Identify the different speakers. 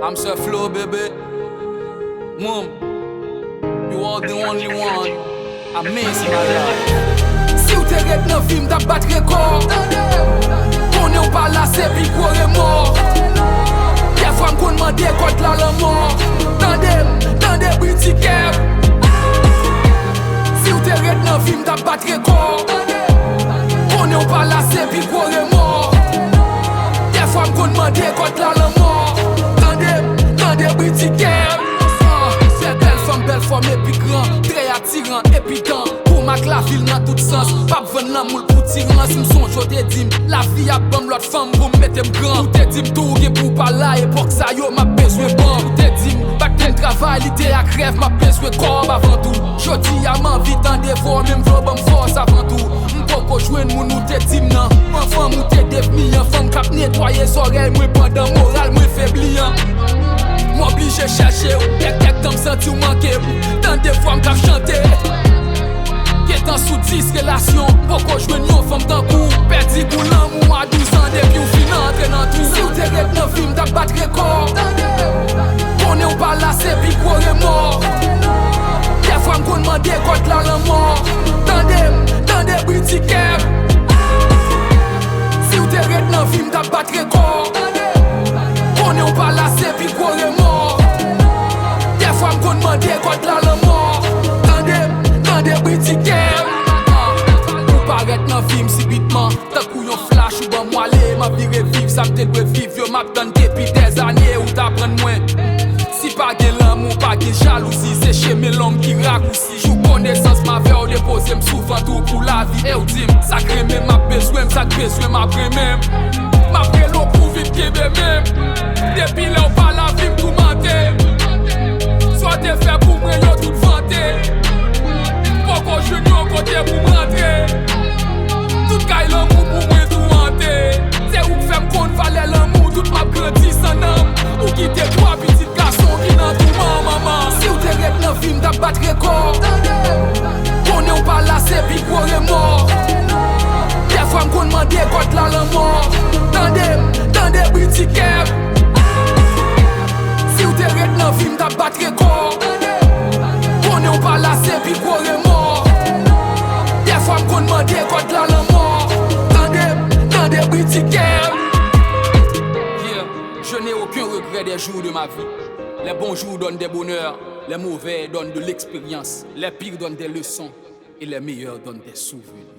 Speaker 1: I'm Sir Flow, baby. Mom, you are the only one. Amazing, my life.
Speaker 2: Si ou te ret nan film ta bat rekord, konen ou pa la se pi kore mor. Ye fwa m kon mande kont la la mor. Tande briti kep. Si ou te ret nan film ta bat rekord, konen ou pa la se pi kore mor. Ye fwa m kon mande kont la la mor. Tande briti kep. Belle femme épi grand, très attirant, épitant. Pour ma la ville dans tout sens. Pas besoin d'un moule pour tirant. Si m'son j'te dim, la vie a bam l'autre femme pour mettre grand. Ou te dim tout qui pour pas là époque ça yo m'a besoin bon. Ou te dim, back ten travail, l'idée à crève m'a besoin comme avant tout. Jodi a m'envie d'en dévore, même v'lo bam force avant tout. M'poko joindre moun ou te dim nan. Enfant ou te devni, enfant k'ap nettoyer s'oreille, moi pendant moral, moi faibli. M'oblige chercher ou quelqu'un temps senti ou manquer. Tant de fois m'ka chanter. Qui est en sous 10 relations. Pourquoi jouer une femme d'un coup. Perdu pour l'amour à 12 ans. Depuis ou fin entrer dans tout. Si ou te ret nan film ta bat rekord, konen ou pa la se pi kore mor. Des fois m'kon mande kont la la mort. Tande briti kep. Si ou te ret nan film ta bat rekord, konen ou pa la se pi kore mor. Des fois m'kon mande kont la la mort. Tande briti kep. Ou paret nan film subitement. Tan kou yon flash ou ban mwale. Ma vie revive, ça m'te dwe vive. Yo m'ap dan depuis des années ou t'apprend moins. Si pas gen l'amour, pas gen jalousie. C'est chez mes l'homme qui raccourci. Jou connaissance ma veille ou dépose m'souvent tout pour la vie. Et ou dim, sacré même m'a besoin, ça besoin m'a pré même. M'a pré l'eau pour vivre kebe même. Depuis là ou pas la vie m'tou menté. Soit te fait pour moi yo tout vanté. Pourquoi je n'y en côté pour m'rentrer. Tout caille l'amour pour moi tout hanté. C'est où que fait m'konn valait l'amour. Tout m'a grandi sans âme. Ou quitter trois petits garçons qui n'en tout maman. Si ou te ret nan film ta bat rekord, konen ou pa la se pi kore mor. Des fois m'kon mande kont la la mort. Tande briti kep. Si ou te ret nan film ta bat rekord, konen ou pa la se pi kore mor. Des fois m'kon mande kont la la mort. Tande briti kep.
Speaker 1: Je n'ai aucun regret des jours de ma vie. Les bons jours donnent des bonheurs, les mauvais donnent de l'expérience, les pires donnent des leçons et les meilleurs donnent des souvenirs.